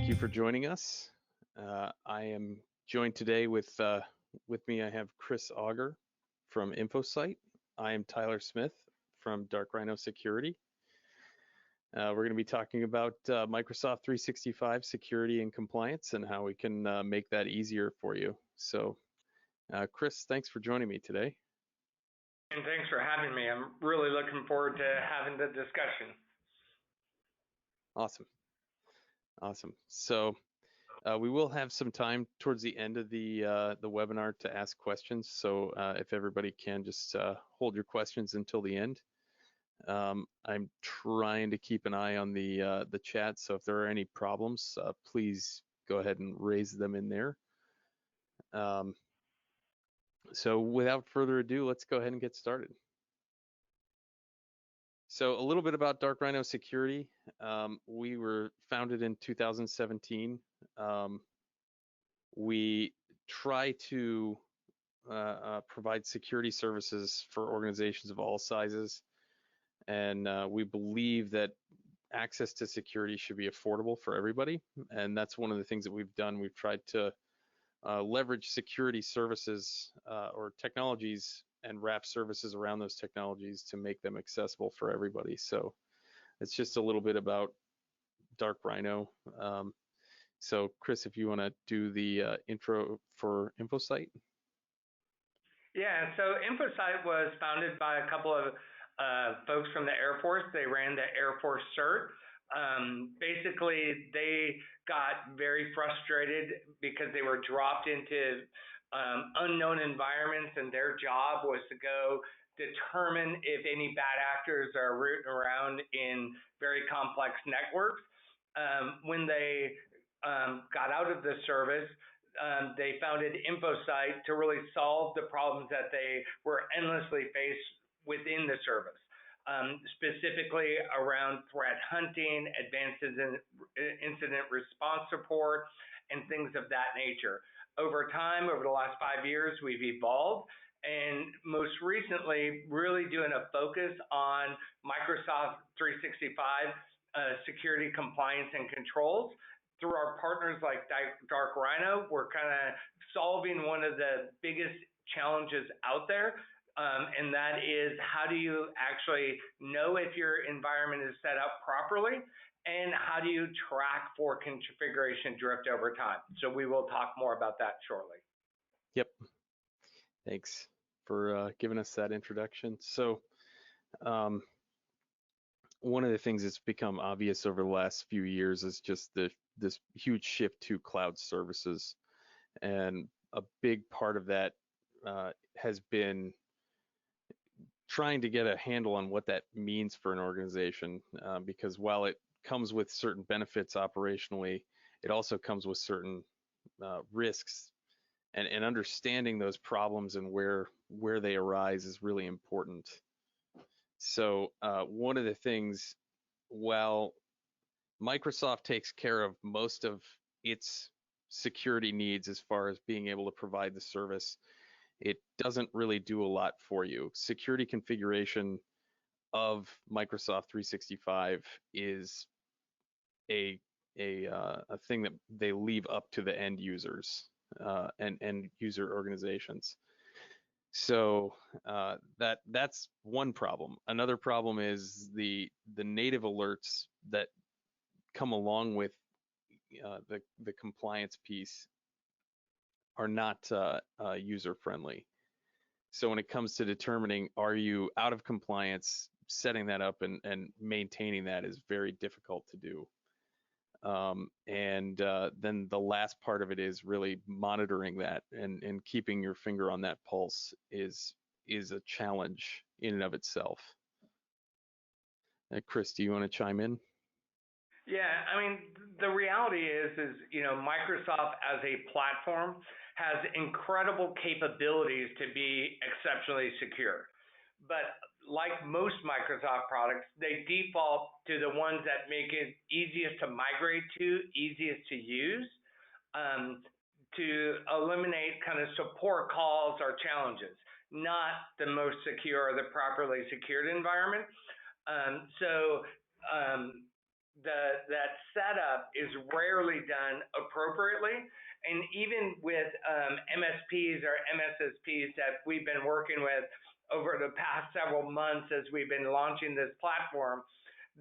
Thank you for joining us. I am joined today with me. I have Chris Auger from Infocyte. I am Tyler Smith from Dark Rhino Security. We're going to be talking about Microsoft 365 security and compliance and how we can make that easier for you. So, Chris, thanks for joining me today. And thanks for having me. I'm really looking forward to having the discussion. Awesome. So we will have some time towards the end of the webinar to ask questions. So if everybody can just hold your questions until the end. I'm trying to keep an eye on the chat. So if there are any problems, please go ahead and raise them in there. So without further ado, let's go ahead and get started. So a little bit about Dark Rhino Security. We were founded in 2017. We try to provide security services for organizations of all sizes. And we believe that access to security should be affordable for everybody. And that's one of the things that we've done. We've tried to leverage security services or technologies and wrap services around those technologies to make them accessible for everybody. So it's just a little bit about Dark Rhino. So Chris, if you want to do the intro for Infocyte. Yeah, so Infocyte was founded by a couple of folks from the Air Force. They ran the Air Force CERT. Basically, they got very frustrated because they were dropped into unknown environments, and their job was to go determine if any bad actors are rooting around in very complex networks. When they got out of the service, they founded Infocyte to really solve the problems that they were endlessly faced within the service, specifically around threat hunting, advances in incident response support, and things of that nature. Over time, over the last 5 years, we've evolved, and most recently, really doing a focus on Microsoft 365 security, compliance, and controls. Through our partners like Dark Rhino, we're kind of solving one of the biggest challenges out there, and that is, how do you actually know if your environment is set up properly, and how do you track for configuration drift over time? So we will talk more about that shortly. Yep. Thanks for giving us that introduction. So one of the things that's become obvious over the last few years is just this huge shift to cloud services. And a big part of that has been trying to get a handle on what that means for an organization, because while it comes with certain benefits operationally, it also comes with certain risks, and understanding those problems and where they arise is really important. So one of the things, while Microsoft takes care of most of its security needs as far as being able to provide the service, it doesn't really do a lot for you. Security configuration of Microsoft 365 is a thing that they leave up to the end users and end user organizations. So that's one problem. Another problem is the native alerts that come along with the compliance piece are not user friendly. So when it comes to determining, are you out of compliance, setting that up and maintaining that is very difficult to do. And then the last part of it is really monitoring that and keeping your finger on that pulse is a challenge in and of itself. Chris, do you want to chime in? Yeah, I mean, the reality is Microsoft as a platform has incredible capabilities to be exceptionally secure. But like most Microsoft products, they default to the ones that make it easiest to migrate to, easiest to use, to eliminate kind of support calls or challenges, not the most secure or the properly secured environment. that setup is rarely done appropriately. And even with MSPs or MSSPs that we've been working with over the past several months as we've been launching this platform,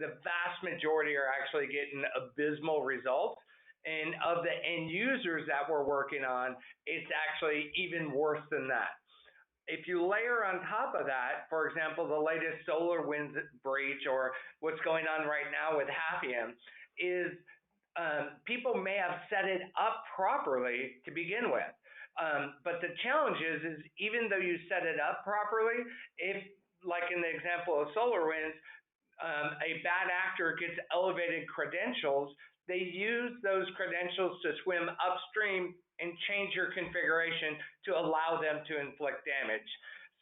the vast majority are actually getting abysmal results. And of the end users that we're working on, it's actually even worse than that. If you layer on top of that, for example, the latest SolarWinds breach or what's going on right now with Happium, is people may have set it up properly to begin with. But the challenge is even though you set it up properly, if, like in the example of SolarWinds, a bad actor gets elevated credentials, they use those credentials to swim upstream and change your configuration to allow them to inflict damage.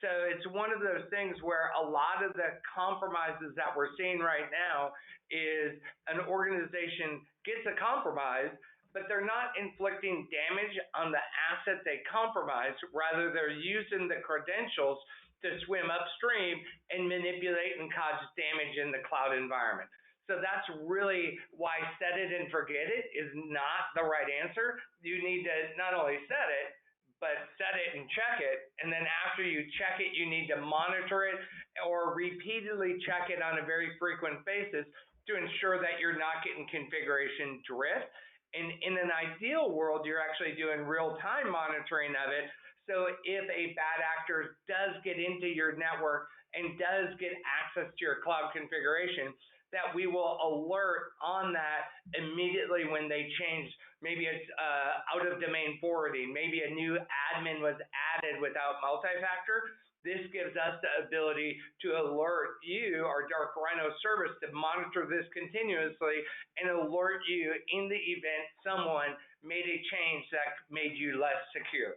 So it's one of those things where a lot of the compromises that we're seeing right now is an organization gets a compromise, but they're not inflicting damage on the asset they compromised. Rather, they're using the credentials to swim upstream and manipulate and cause damage in the cloud environment. So that's really why set it and forget it is not the right answer. You need to not only set it, but set it and check it. And then after you check it, you need to monitor it or repeatedly check it on a very frequent basis to ensure that you're not getting configuration drift. And in an ideal world, you're actually doing real-time monitoring of it. So if a bad actor does get into your network and does get access to your cloud configuration, that we will alert on that immediately when they change. Maybe it's out of domain forwarding. Maybe a new admin was added without multi-factor. This gives us the ability to alert you, our Dark Rhino service, to monitor this continuously and alert you in the event someone made a change that made you less secure.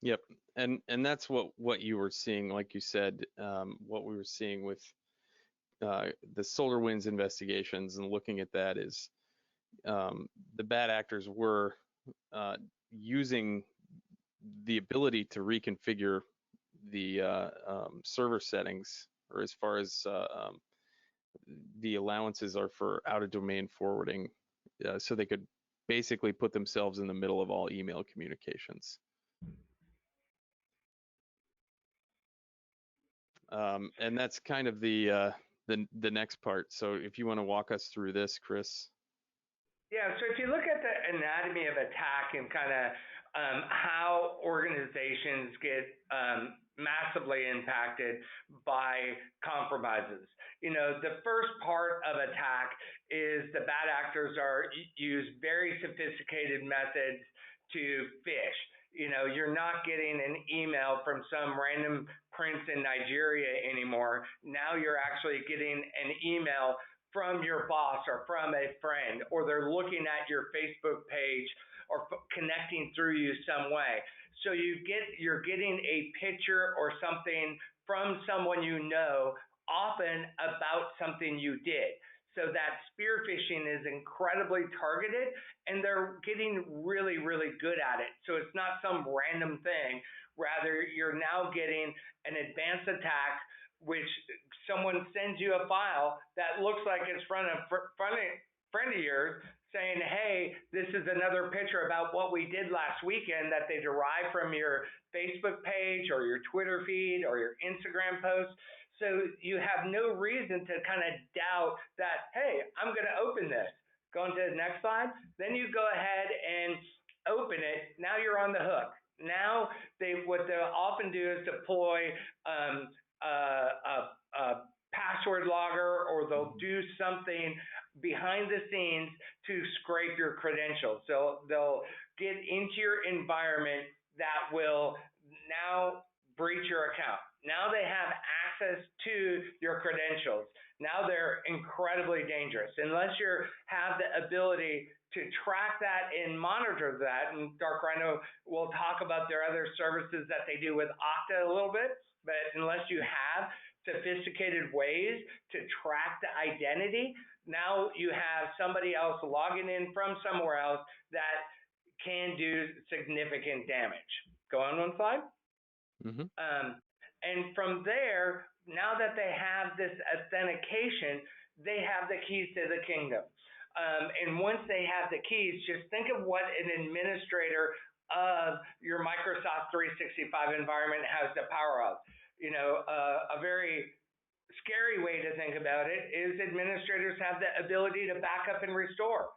Yep, and that's what you were seeing, like you said, what we were seeing with the SolarWinds investigations and looking at that is the bad actors were using the ability to reconfigure the server settings, or as far as the allowances are for out-of-domain forwarding, so they could basically put themselves in the middle of all email communications. And that's kind of the next part. So if you want to walk us through this, Chris. Yeah, so if you look at the anatomy of attack and kind of how organizations get massively impacted by compromises. You know, the first part of attack is the bad actors use very sophisticated methods to phish. You know, you're not getting an email from some random prince in Nigeria anymore. Now you're actually getting an email from your boss or from a friend, or they're looking at your Facebook page or connecting through you some way. So you're getting a picture or something from someone you know, often about something you did. So that spear phishing is incredibly targeted, and they're getting really, really good at it. So it's not some random thing. Rather, you're now getting an advanced attack, which someone sends you a file that looks like it's friend of yours, saying, hey, this is another picture about what we did last weekend that they derived from your Facebook page or your Twitter feed or your Instagram post. So you have no reason to kind of doubt that, hey, I'm going to open this. Going to the next slide. Then you go ahead and open it. Now you're on the hook. Now what they'll often do is deploy a password logger, or they'll do something behind the scenes to scrape your credentials. So they'll get into your environment that will now breach your account. Now they have access to your credentials. Now they're incredibly dangerous. Unless you have the ability to track that and monitor that, and Dark Rhino will talk about their other services that they do with Okta a little bit, but unless you have sophisticated ways to track the identity, now you have somebody else logging in from somewhere else that can do significant damage. Go on one slide. And from there, now that they have this authentication, they have the keys to the kingdom. And once they have the keys, just think of what an administrator of your Microsoft 365 environment has the power of. A very scary way to think about it is administrators have the ability to back up and restore.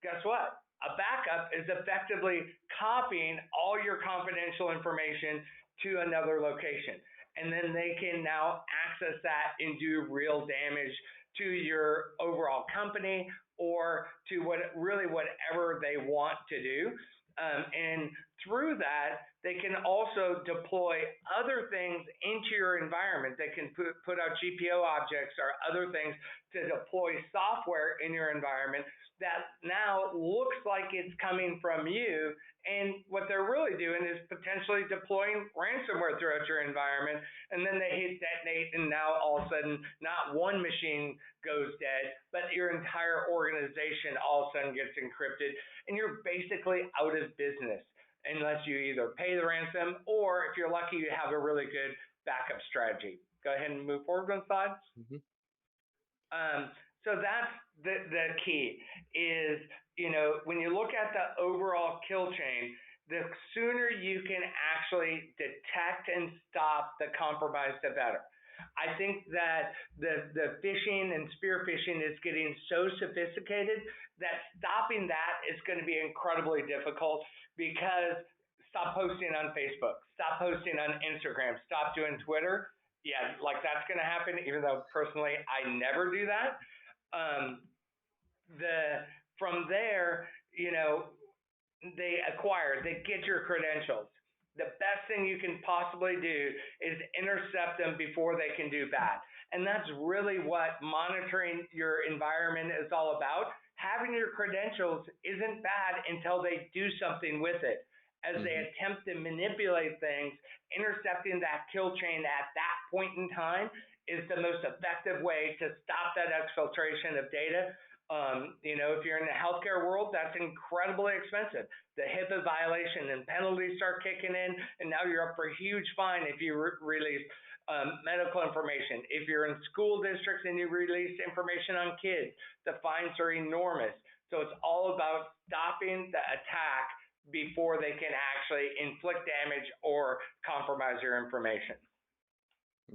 Guess what? A backup is effectively copying all your confidential information to another location. And then they can now access that and do real damage to your overall company or to whatever they want to do. And through that, they can also deploy other things into your environment. They can put out GPO objects or other things to deploy software in your environment that now looks like it's coming from you. And what they're really doing is potentially deploying ransomware throughout your environment. And then they hit detonate, and now all of a sudden, not one machine goes dead, but your entire organization all of a sudden gets encrypted. And you're basically out of business unless you either pay the ransom or, if you're lucky, you have a really good backup strategy. Go ahead and move forward one slide. Mm-hmm. So that's the key is, when you look at the overall kill chain, the sooner you can actually detect and stop the compromise, the better. I think that the phishing and spear phishing is getting so sophisticated that stopping that is going to be incredibly difficult, because stop posting on Facebook, stop posting on Instagram, stop doing Twitter. Yeah, like that's going to happen, even though personally I never do that. From there, they get your credentials. The best thing you can possibly do is intercept them before they can do bad. And that's really what monitoring your environment is all about. Having your credentials isn't bad until they do something with it. As they attempt to manipulate things, intercepting that kill chain at that point in time is the most effective way to stop that exfiltration of data. If you're in the healthcare world, that's incredibly expensive. The HIPAA violation and penalties start kicking in, and now you're up for a huge fine if you release medical information. If you're in school districts and you release information on kids, the fines are enormous. So it's all about stopping the attack before they can actually inflict damage or compromise your information.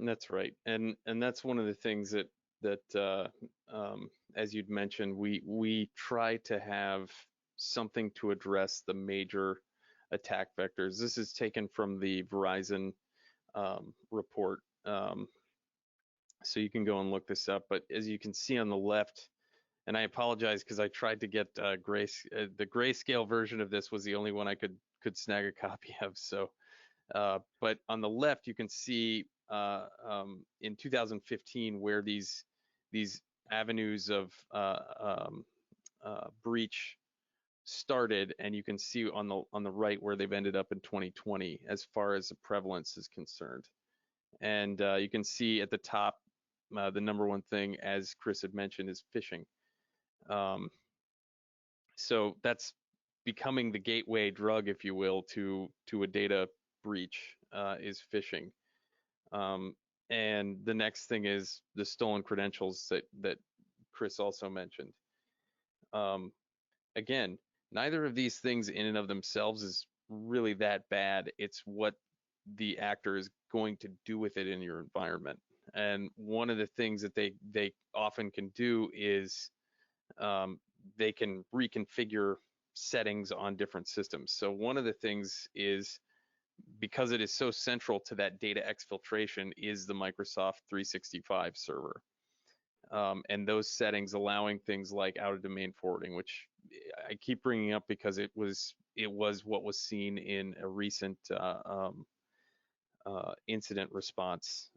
That's right, and that's one of the things that as you'd mentioned, we try to have something to address the major attack vectors. This is taken from the Verizon report, so you can go and look this up. But as you can see on the left, and I apologize because I tried to get the grayscale version of this was the only one I could snag a copy of. So, but on the left you can see in 2015 where these avenues of breach started, and you can see on the right where they've ended up in 2020 as far as the prevalence is concerned. And you can see at the top the number one thing, as Chris had mentioned, is phishing. So that's becoming the gateway drug, if you will, to a data breach, is phishing. And the next thing is the stolen credentials that Chris also mentioned. Again, neither of these things in and of themselves is really that bad. It's what the actor is going to do with it in your environment. And one of the things that they often can do is they can reconfigure settings on different systems. So one of the things is, because it is so central to that data exfiltration, is the Microsoft 365 server. And those settings allowing things like out of domain forwarding, which I keep bringing up because it was what was seen in a recent incident response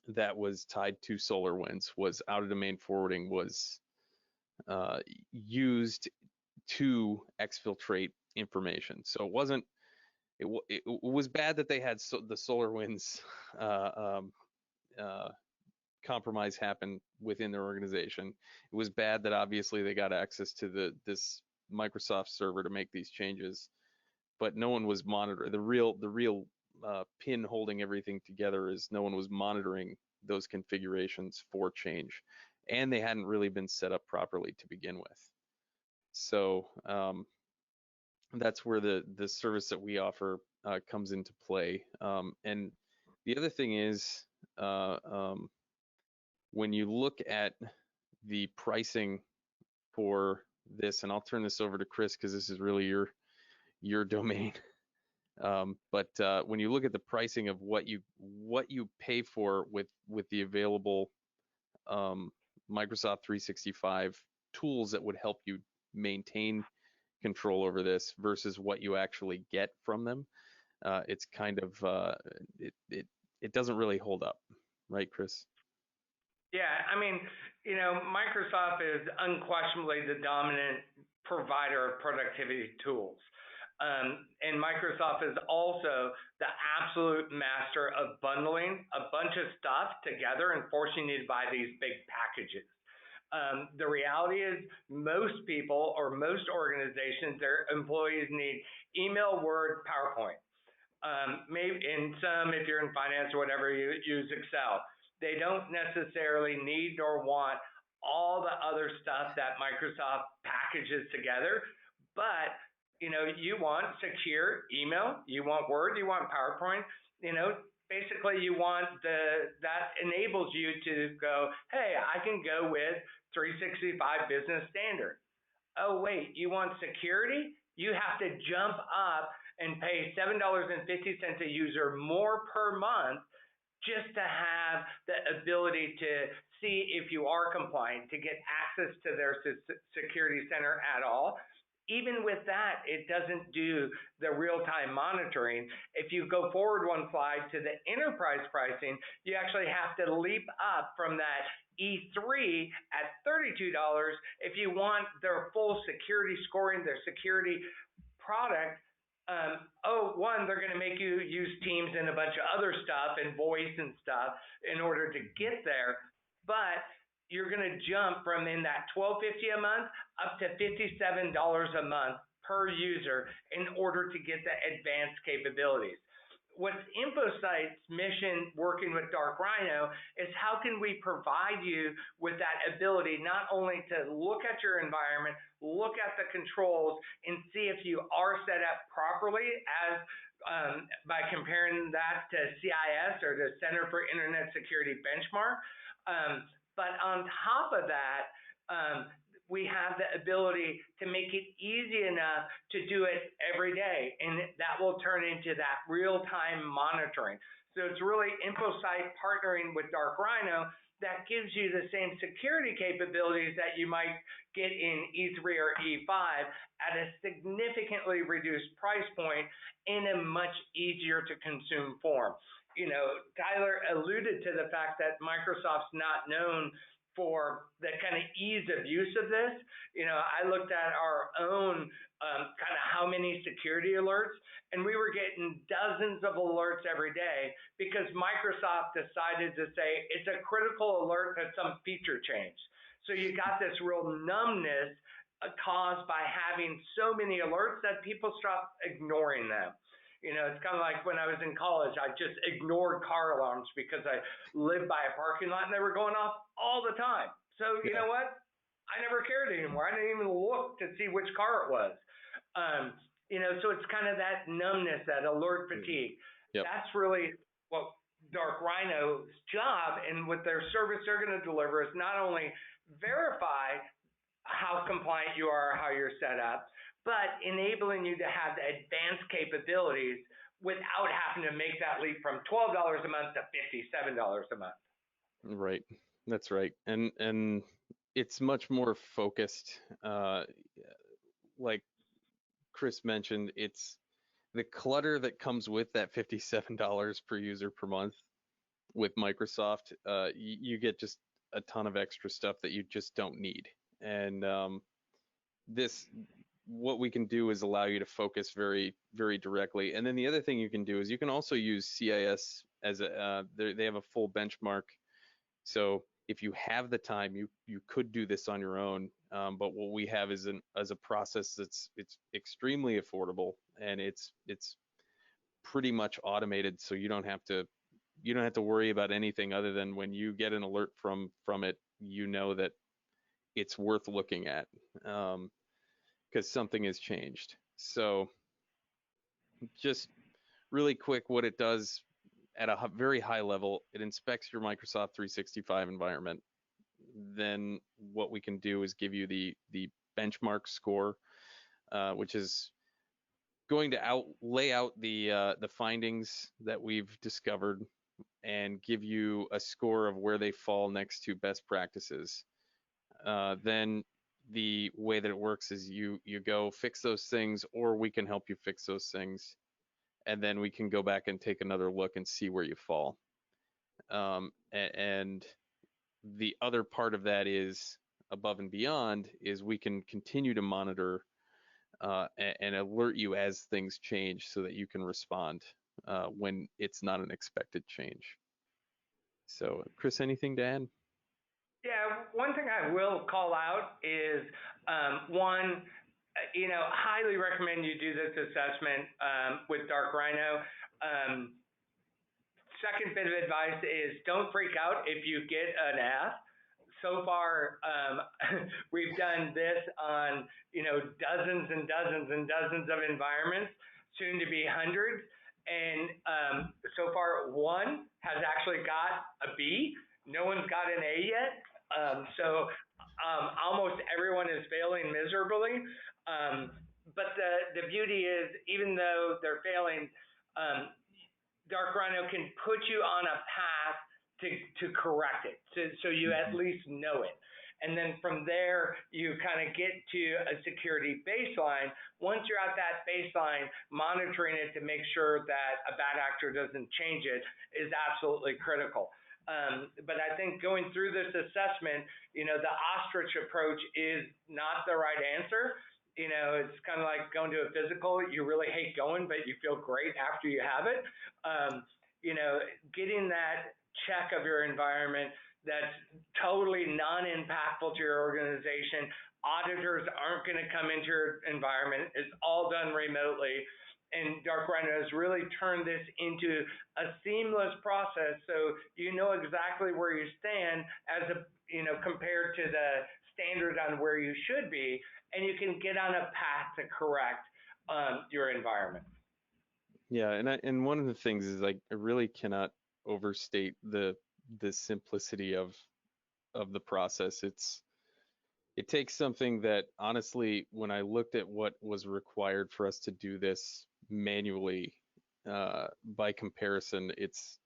that was tied to SolarWinds. Was out of domain forwarding was used to exfiltrate information. So it wasn't. It was bad that they had the SolarWinds compromise happen within their organization. It was bad that obviously they got access to this Microsoft server to make these changes, but no one was monitoring. The real pin holding everything together is no one was monitoring those configurations for change, and they hadn't really been set up properly to begin with. So that's where the service that we offer comes into play. And the other thing is, when you look at the pricing for this, and I'll turn this over to Chris because this is really your domain. But when you look at the pricing of what you pay for with the available Microsoft 365 tools that would help you maintain control over this versus what you actually get from them, it's kind of it doesn't really hold up, right, Chris? Yeah, I mean, Microsoft is unquestionably the dominant provider of productivity tools. And Microsoft is also the absolute master of bundling a bunch of stuff together and forcing you to buy these big packages. The reality is most people or most organizations, their employees need email, Word, PowerPoint. Maybe in some, if you're in finance or whatever, you use Excel. They don't necessarily need nor want all the other stuff that Microsoft packages together, but you want secure email, you want Word, you want PowerPoint, basically you want that enables you to go, hey, I can go with 365 Business Standard. Oh, wait, you want security? You have to jump up and pay $7.50 a user more per month just to have the ability to see if you are compliant, to get access to their security center at all. Even with that, it doesn't do the real-time monitoring. If you go forward one slide to the enterprise pricing, you actually have to leap up from that E3 at $32 if you want their full security scoring, their security product. One, they're going to make you use Teams and a bunch of other stuff and voice and stuff in order to get there. But you're going to jump from in that $12.50 a month up to $57 a month per user in order to get the advanced capabilities. What's Infocyte's mission working with Dark Rhino is how can we provide you with that ability not only to look at your environment, look at the controls, and see if you are set up properly as by comparing that to CIS or the Center for Internet Security benchmark. But on top of that, we have the ability to make it easy enough to do it every day, and that will turn into that real-time monitoring. So it's really Infocyte partnering with Dark Rhino that gives you the same security capabilities that you might get in E3 or E5 at a significantly reduced price point in a much easier to consume form. Tyler alluded to the fact that Microsoft's not known for the kind of ease of use of this. I looked at our own kind of how many security alerts, and we were getting dozens of alerts every day because Microsoft decided to say it's a critical alert that some feature changed. So you got this real numbness caused by having so many alerts that people stopped ignoring them. It's kind of like when I was in college, I just ignored car alarms because I lived by a parking lot and they were going off all the time. So you know what? I never cared anymore. I didn't even look to see which car it was. So it's kind of that numbness, that alert fatigue. Yep. That's really what Dark Rhino's job and what their service they're going to deliver is not only verify how compliant you are, how you're set up, but enabling you to have the advanced capabilities without having to make that leap from $12 a month to $57 a month. Right, that's right, and it's much more focused. Like Chris mentioned, it's the clutter that comes with that $57 per user per month with Microsoft. You get just a ton of extra stuff that you just don't need, and what we can do is allow you to focus very, very directly. And then the other thing you can do is you can also use CIS as they have a full benchmark. So if you have the time, you could do this on your own. But what we have is a process it's extremely affordable, and it's pretty much automated, so you don't have to you don't have to worry about anything other than when you get an alert from it, you know that it's worth looking at, because something has changed. So just really quick, what it does at a very high level, it inspects your Microsoft 365 environment. Then what we can do is give you the benchmark score, which is going to lay out the findings that we've discovered and give you a score of where they fall next to best practices. Then the way that it works is you go fix those things, or we can help you fix those things, and then we can go back and take another look and see where you fall. And the other part of that is above and beyond is we can continue to monitor and alert you as things change so that you can respond when it's not an expected change. So, Chris, anything to add? Yeah, one thing I will call out is one, highly recommend you do this assessment with Dark Rhino. Second bit of advice is don't freak out if you get an F. So far, we've done this on dozens and dozens and dozens of environments, soon to be hundreds, and so far one has actually got a B. No one's got an A yet. So almost everyone is failing miserably. But the beauty is, even though they're failing, Dark Rhino can put you on a path to correct it, so you at least know it. And then from there, you kind of get to a security baseline. Once you're at that baseline, monitoring it to make sure that a bad actor doesn't change it is absolutely critical. But I think going through this assessment, the ostrich approach is not the right answer. It's kind of like going to a physical. You really hate going, but you feel great after you have it. Getting that check of your environment that's totally non-impactful to your organization. Auditors aren't going to come into your environment. It's all done remotely. And Dark Rhino has really turned this into a seamless process, so you know exactly where you stand as compared to the standard on where you should be, and you can get on a path to correct your environment. Yeah, and one of the things is, like, I really cannot overstate the simplicity of the process. It takes something that, honestly, when I looked at what was required for us to do this manually, by comparison, it's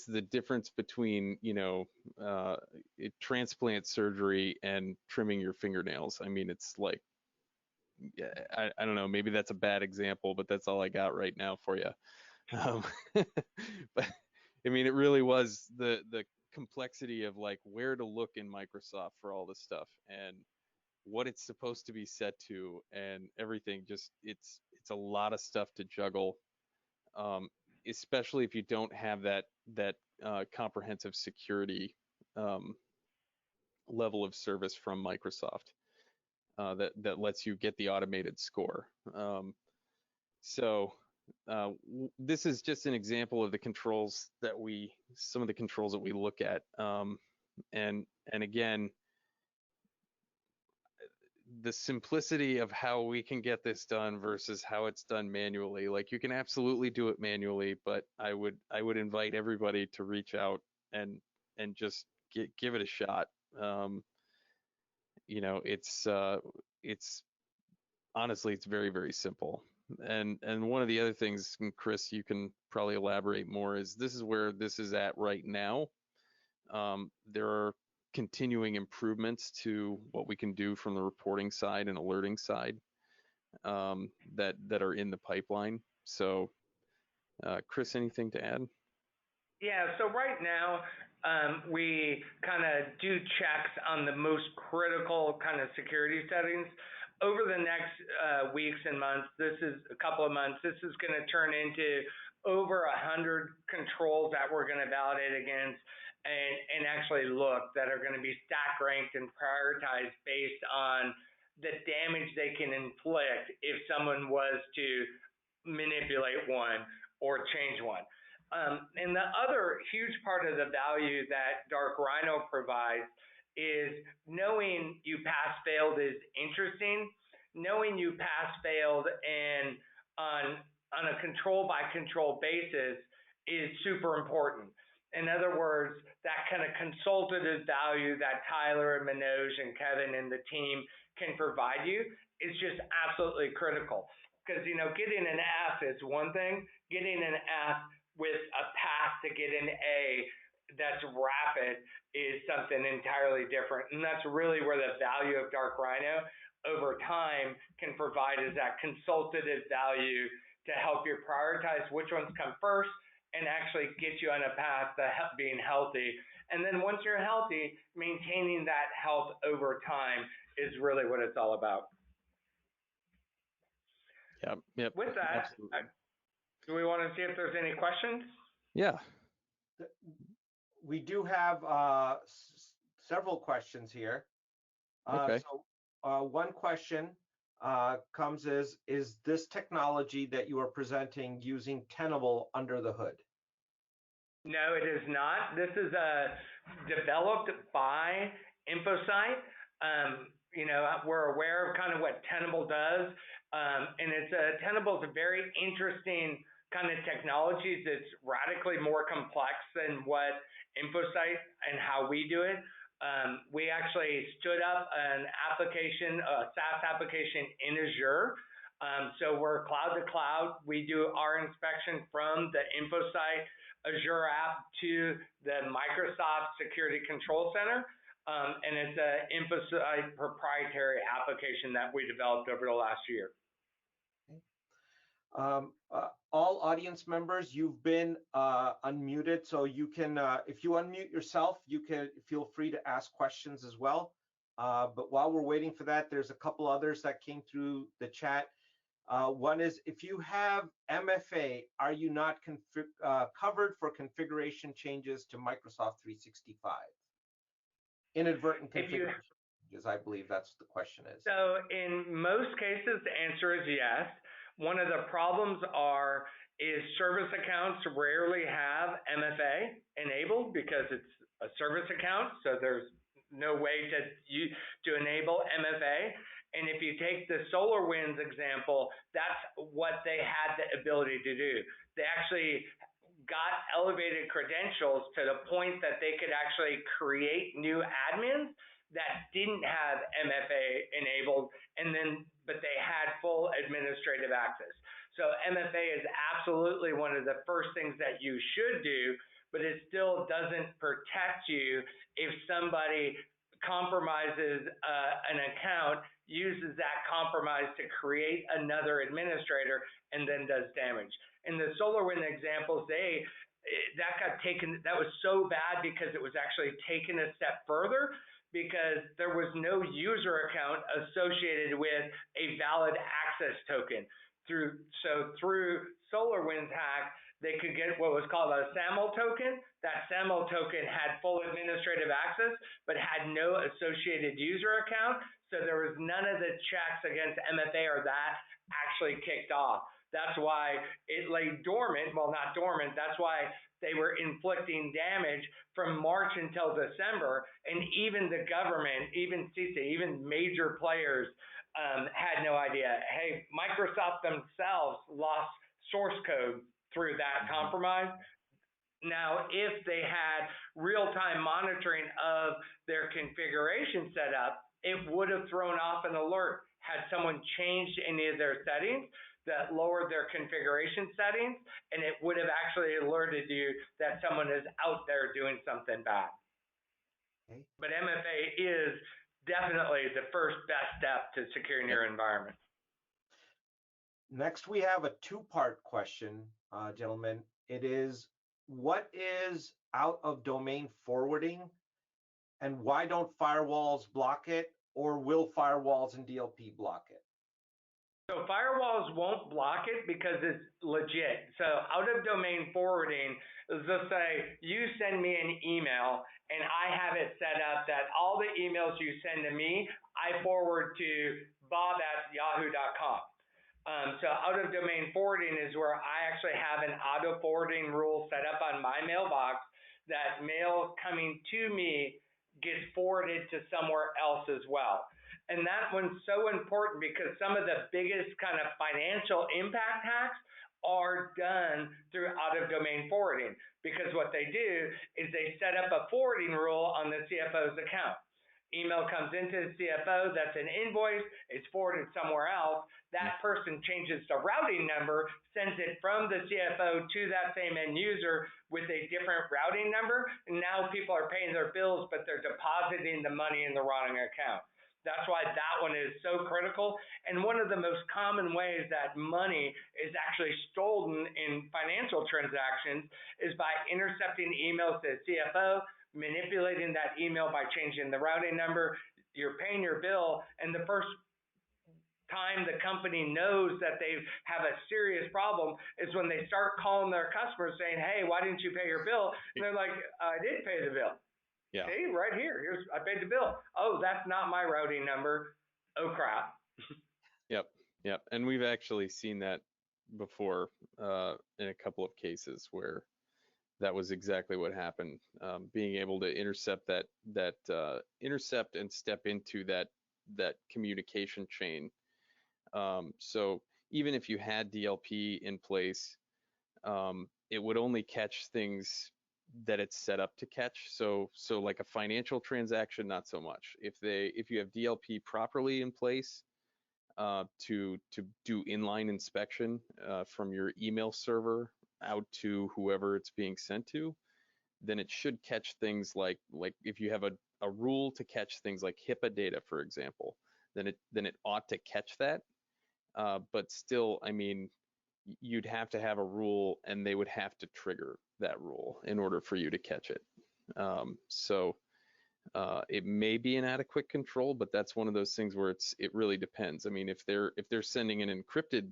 the difference between transplant surgery and trimming your fingernails. I mean, it's like, I don't know, maybe that's a bad example, but that's all I got right now for you. But I mean, it really was the complexity of, like, where to look in Microsoft for all this stuff and what it's supposed to be set to and everything. Just it's a lot of stuff to juggle, especially if you don't have that comprehensive security level of service from Microsoft that lets you get the automated score. So this is just an example of some of the controls that we look at. And again, the simplicity of how we can get this done versus how it's done manually. Like, you can absolutely do it manually, but I would invite everybody to reach out and just give it a shot. It's honestly, it's very, very simple. And one of the other things, and Chris, you can probably elaborate more, is this is where this is at right now. There are continuing improvements to what we can do from the reporting side and alerting side that are in the pipeline. So, Chris, anything to add? Yeah, so right now, we kind of do checks on the most critical kind of security settings. Over the next weeks and months, this is a couple of months, this is going to turn into over 100 controls that we're going to validate against and actually look that are going to be stack ranked and prioritized based on the damage they can inflict if someone was to manipulate one or change one. And the other huge part of the value that Dark Rhino provides is knowing you pass-failed is interesting. Knowing you pass-failed and on a control-by-control basis is super important. In other words, that kind of consultative value that Tyler and Manoj and Kevin and the team can provide you is just absolutely critical. Because, getting an F is one thing. Getting an F with a path to get an A that's rapid is something entirely different. And that's really where the value of Dark Rhino over time can provide, is that consultative value to help you prioritize which ones come first and actually get you on a path to being healthy. And then once you're healthy, maintaining that health over time is really what it's all about. Yep. With that, do we want to see if there's any questions? Yeah. We do have several questions here. Okay. So one question comes is this technology that you are presenting using Tenable under the hood? No, it is not. This is developed by Infocyte. We're aware of kind of what Tenable does, and Tenable is a very interesting kind of technology that's radically more complex than what Infocyte and how we do it. We actually stood up an application, a SaaS application in Azure. So we're cloud to cloud. We do our inspection from the Infocyte Azure app to the Microsoft Security Control Center. And it's an Infocyte proprietary application that we developed over the last year. All audience members, you've been unmuted, so you can, if you unmute yourself, you can feel free to ask questions as well. But while we're waiting for that, there's a couple others that came through the chat. One is, if you have MFA, are you not covered for configuration changes to Microsoft 365? Inadvertent configuration changes, I believe that's the question is. So in most cases, the answer is yes. One of the problems is service accounts rarely have MFA enabled because it's a service account, so there's no way to enable MFA. And if you take the SolarWinds example, that's what they had the ability to do. They actually got elevated credentials to the point that they could actually create new admins that didn't have MFA enabled, but they had full administrative access. So MFA is absolutely one of the first things that you should do, but it still doesn't protect you if somebody compromises an account, uses that compromise to create another administrator, and then does damage. In the SolarWinds examples, that was so bad because it was actually taken a step further, because there was no user account associated with a valid access token. Through SolarWinds hack, they could get what was called a SAML token. That SAML token had full administrative access, but had no associated user account. So there was none of the checks against MFA or that actually kicked off. That's why it lay dormant. Well, not dormant. That's why they were inflicting damage from March until December. And even the government, even CISA, even major players had no idea. Hey, Microsoft themselves lost source code through that compromise. Now, if they had real-time monitoring of their configuration setup, it would have thrown off an alert had someone changed any of their settings that lowered their configuration settings, and it would have actually alerted you that someone is out there doing something bad. Okay. But MFA is definitely the first best step to securing your environment. Next, we have a two-part question, gentlemen. It is, what is out-of-domain forwarding, and why don't firewalls block it, or will firewalls and DLP block it? So firewalls won't block it because it's legit. So out-of-domain forwarding is, let's say you send me an email and I have it set up that all the emails you send to me, I forward to bob@yahoo.com. So out of domain forwarding is where I actually have an auto forwarding rule set up on my mailbox that mail coming to me gets forwarded to somewhere else as well. And that one's so important because some of the biggest kind of financial impact hacks are done through out of domain forwarding, because what they do is they set up a forwarding rule on the CFO's account. Email comes into the CFO, that's an invoice, it's forwarded somewhere else. That person changes the routing number, sends it from the CFO to that same end user with a different routing number, and now people are paying their bills, but they're depositing the money in the wrong account. That's why that one is so critical. And one of the most common ways that money is actually stolen in financial transactions is by intercepting emails to the CFO, manipulating that email by changing the routing number. You're paying your bill, and the first time the company knows that they have a serious problem is when they start calling their customers saying, hey, why didn't you pay your bill? And they're like, I did pay the bill. Yeah. Hey, right here. I paid the bill. Oh, that's not my routing number. Oh, crap. Yep. Yep. And we've actually seen that before in a couple of cases where that was exactly what happened. Being able to intercept intercept and step into that communication chain. So even if you had DLP in place, it would only catch things that it's set up to catch. So like a financial transaction, not so much. If you have DLP properly in place to do inline inspection from your email server out to whoever it's being sent to, then it should catch things like if you have a rule to catch things like HIPAA data, for example, then it ought to catch that. But still, I mean, you'd have to have a rule, and they would have to trigger that rule in order for you to catch it. It may be an adequate control, but that's one of those things where it really depends. I mean, if they're sending an encrypted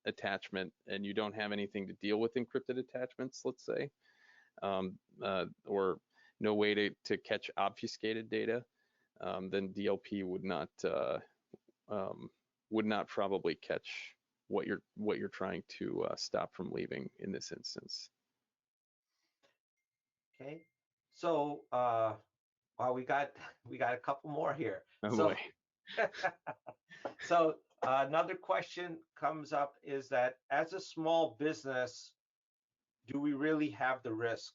attachment and you don't have anything to deal with encrypted attachments, let's say, or no way to catch obfuscated data, then DLP would not probably catch what you're trying to stop from leaving in this instance. Okay, so wow, we got a couple more here. Oh so, boy. So another question comes up is that as a small business, do we really have the risk?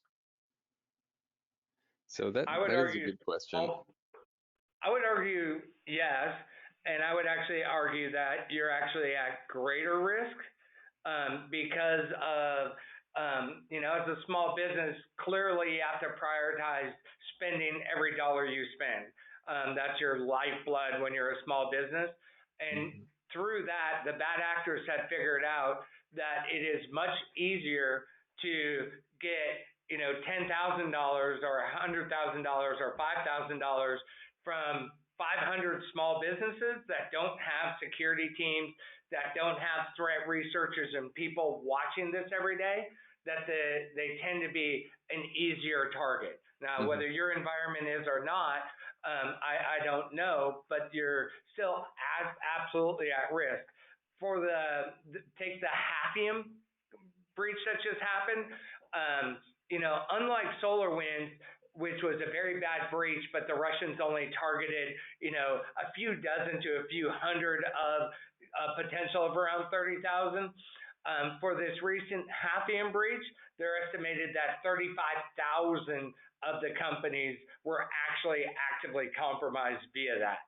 So that is a good question. I would argue yes, and I would actually argue that you're actually at greater risk because of as a small business, clearly you have to prioritize spending every dollar you spend. That's your lifeblood when you're a small business. And through that, the bad actors have figured out that it is much easier to get $10,000 or $100,000 or $5,000 from 500 small businesses that don't have security teams, that don't have threat researchers and people watching this every day, that they tend to be an easier target. Now, whether your environment is or not, I don't know, but you're still absolutely at risk. Take the Hafnium breach that just happened. Unlike SolarWinds, which was a very bad breach, but the Russians only targeted, a few dozen to a few hundred of potential of around 30,000. For this recent Hafnium breach, they're estimated that 35,000 of the companies were actually actively compromised via that.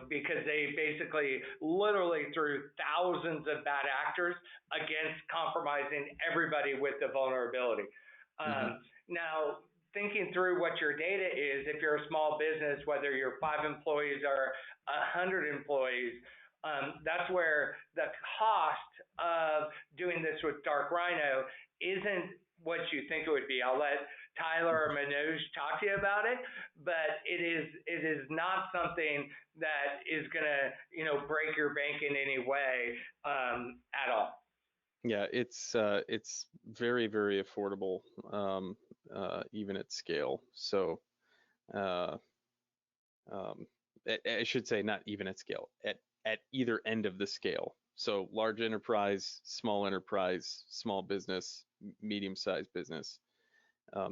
Because they basically literally threw thousands of bad actors against compromising everybody with the vulnerability. Now, thinking through what your data is, if you're a small business, whether you're 5 employees or 100 employees, that's where the cost of doing this with Dark Rhino isn't what you think it would be. I'll let Tyler or Manoj talk to you about it, but it is not something that is going to break your bank in any way at all. Yeah, it's very, very affordable, even at scale. So I should say not even at scale, at at either end of the scale. So large enterprise, small business, medium-sized business.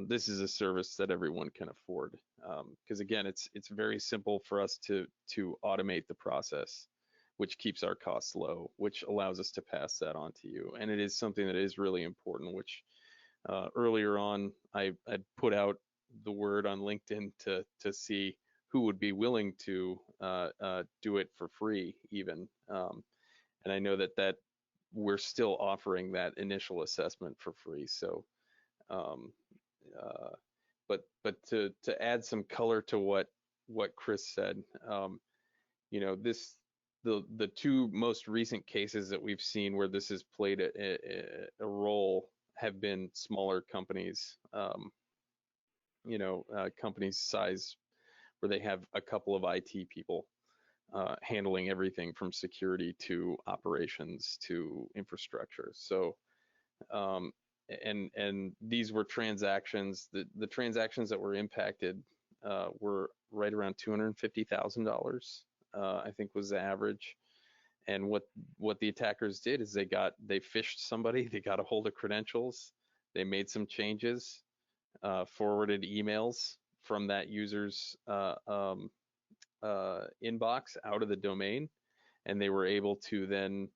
This is a service that everyone can afford, because again, it's very simple for us to automate the process, which keeps our costs low, which allows us to pass that on to you. And it is something that is really important, which earlier on I put out the word on LinkedIn to see who would be willing to do it for free even. And I know that we're still offering that initial assessment for free. So, but to add some color to what Chris said, the two most recent cases that we've seen where this has played a role have been smaller companies, companies size where they have a couple of IT people handling everything from security to operations to infrastructure. So, and these were transactions, the transactions that were impacted were right around $250,000, I think was the average. And what the attackers did is they phished somebody, they got a hold of credentials, they made some changes, forwarded emails from that user's inbox out of the domain, and they were able to then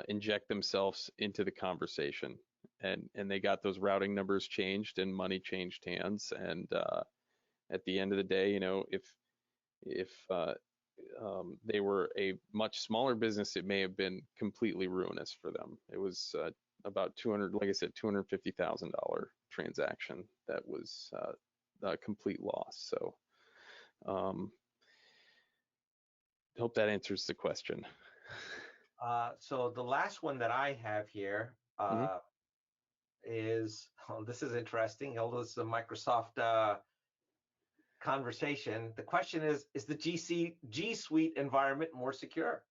inject themselves into the conversation, and they got those routing numbers changed and money changed hands. And at the end of the day, if they were a much smaller business, it may have been completely ruinous for them. It was about $250,000 transaction that was a complete loss. So hope that answers the question. So the last one that I have here is, this is interesting, although it's a Microsoft conversation. The question is the G Suite environment more secure?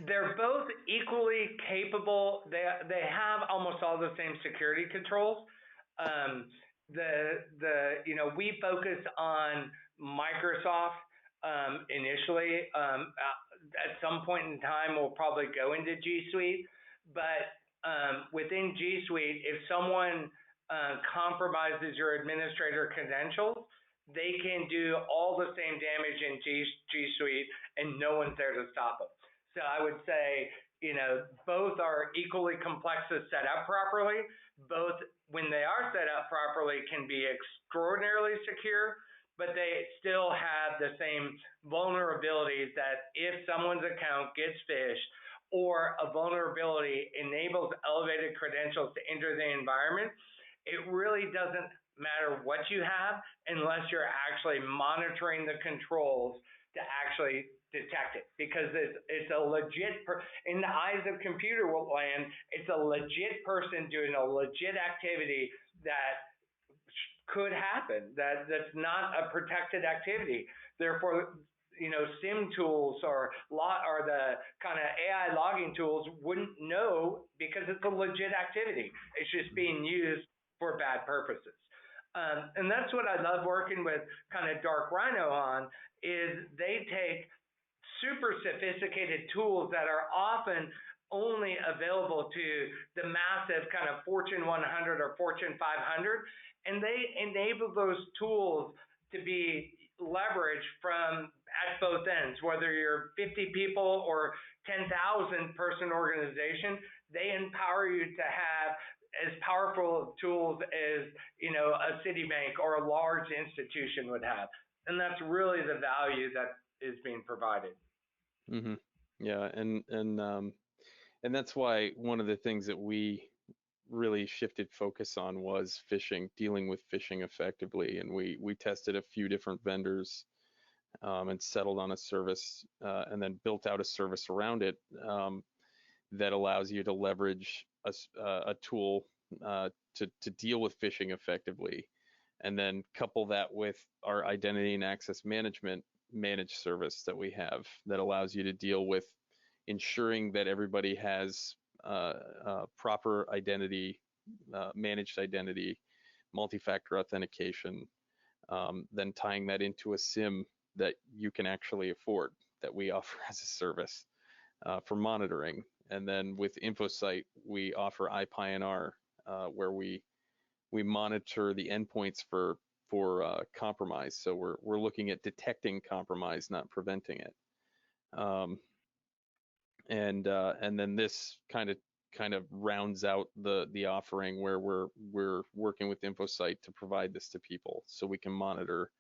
They're both equally capable. They have almost all the same security controls. We focus on Microsoft initially. At some point in time, we'll probably go into G Suite, but within G Suite, if someone compromises your administrator credentials, they can do all the same damage in G Suite, and no one's there to stop them. So I would say, both are equally complex to set up properly. Both, when they are set up properly, can be extraordinarily secure, but they still have the same vulnerabilities that if someone's account gets phished or a vulnerability enables elevated credentials to enter the environment, it really doesn't matter what you have unless you're actually monitoring the controls to actually detect it, because it's a legit, in the eyes of computer land, it's a legit person doing a legit activity that could happen, that's not a protected activity. Therefore, SIM tools or the kind of AI logging tools wouldn't know, because it's a legit activity. It's just being used for bad purposes. And that's what I love working with kind of Dark Rhino on, is they take super sophisticated tools that are often only available to the massive kind of Fortune 100 or Fortune 500, and they enable those tools to be leveraged from at both ends, whether you're 50 people or 10,000 person organization. They empower you to have as powerful tools as a Citibank or a large institution would have, and that's really the value that is being provided. Mm-hmm. Yeah, and that's why one of the things that we really shifted focus on was phishing, dealing with phishing effectively, and we tested a few different vendors and settled on a service, and then built out a service around it that allows you to leverage a tool to deal with phishing effectively, and then couple that with our identity and access management managed service that we have that allows you to deal with ensuring that everybody has proper identity, managed identity, multi-factor authentication, then tying that into a SIM that you can actually afford, that we offer as a service for monitoring. And then with Infocyte, we offer IPNR, where we monitor the endpoints for compromise. So we're looking at detecting compromise, not preventing it. And then this kind of rounds out the offering, where we're working with Infocyte to provide this to people, so we can monitor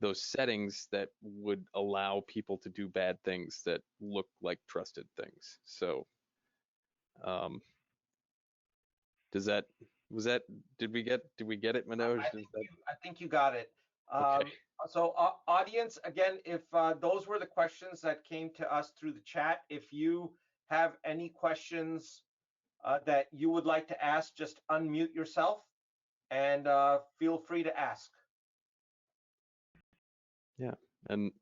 those settings that would allow people to do bad things that look like trusted things. So, did we get it, Manoj? I think you got it. Okay. So audience, again, if those were the questions that came to us through the chat, if you have any questions that you would like to ask, just unmute yourself and feel free to ask. Yeah, and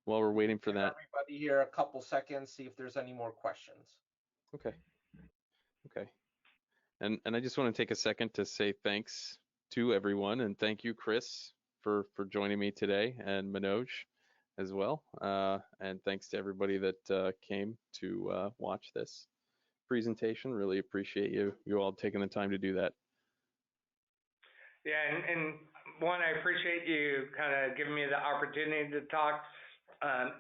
while we're waiting for that, everybody here a couple seconds, see if there's any more questions. Okay. And I just want to take a second to say thanks to everyone, and thank you, Chris, for joining me today, and Manoj as well. And thanks to everybody that came to watch this presentation. Really appreciate you all taking the time to do that. Yeah, and one, I appreciate you kind of giving me the opportunity to talk.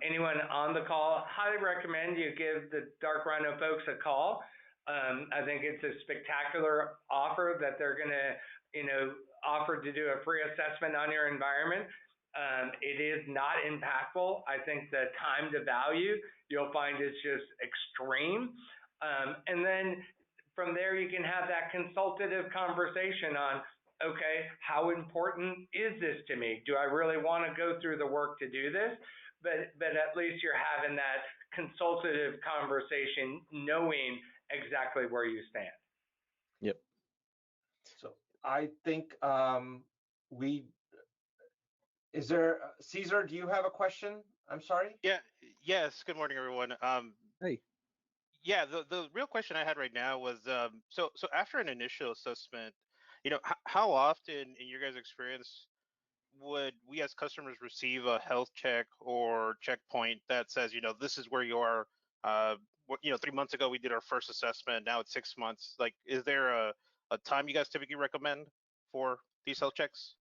Anyone on the call, highly recommend you give the Dark Rhino folks a call. I think it's a spectacular offer that they're going to, offer to do a free assessment on your environment. It is not impactful. I think the time to value you'll find is just extreme. And then from there, you can have that consultative conversation on, okay, how important is this to me? Do I really want to go through the work to do this? But at least you're having that consultative conversation, knowing exactly where you stand. Yep. So I think is there, Caesar, do you have a question? I'm sorry? Yeah, yes, good morning, everyone. Hey. Yeah, the real question I had right now was, so after an initial assessment, how often in your guys' experience would we as customers receive a health check or checkpoint that says, this is where you are? 3 months ago we did our first assessment. Now it's 6 months. Like, is there a time you guys typically recommend for these health checks?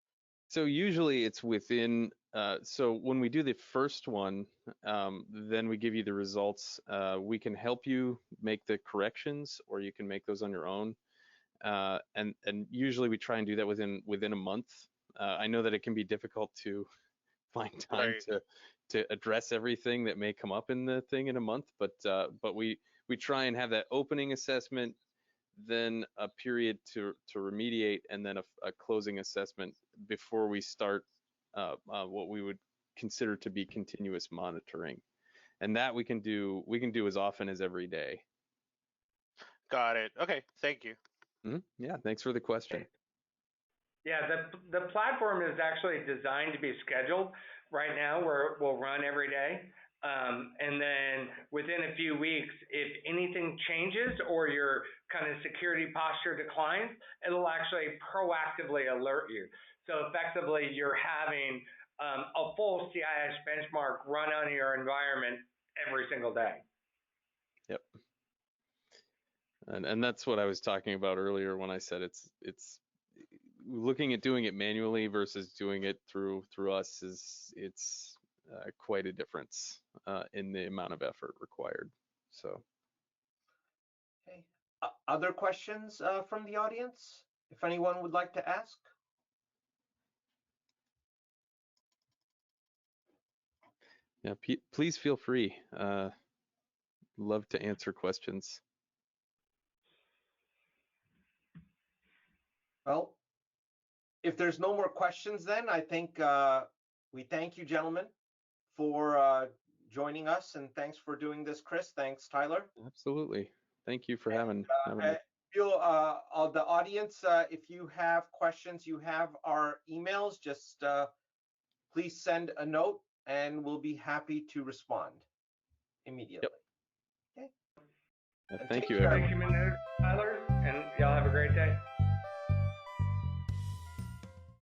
So usually it's within. So when we do the first one, then we give you the results. We can help you make the corrections, or you can make those on your own. And usually we try and do that within a month. I know that it can be difficult to find time to address everything that may come up in the thing in a month, but we try and have that opening assessment, then a period to remediate, and then a closing assessment before we start what we would consider to be continuous monitoring. And that we can do as often as every day. Got it. Okay, thank you. Yeah, thanks for the question. Yeah, the platform is actually designed to be scheduled right now, where it will run every day. And then within a few weeks, if anything changes or your kind of security posture declines, it'll actually proactively alert you. So effectively, you're having a full CIS benchmark run on your environment every single day. Yep. And that's what I was talking about earlier when I said it's looking at doing it manually versus doing it through us it's quite a difference in the amount of effort required. So. Okay. Other questions from the audience, if anyone would like to ask? Yeah, please feel free. Love to answer questions. Well, if there's no more questions, then I think we thank you, gentlemen, for joining us, and thanks for doing this, Chris. Thanks, Tyler. Absolutely. Thank you for having me. The audience, if you have questions, you have our emails. Just please send a note, and we'll be happy to respond immediately. Yep. Okay. Thank you, everyone. Thank you, Tyler, and y'all have a great day.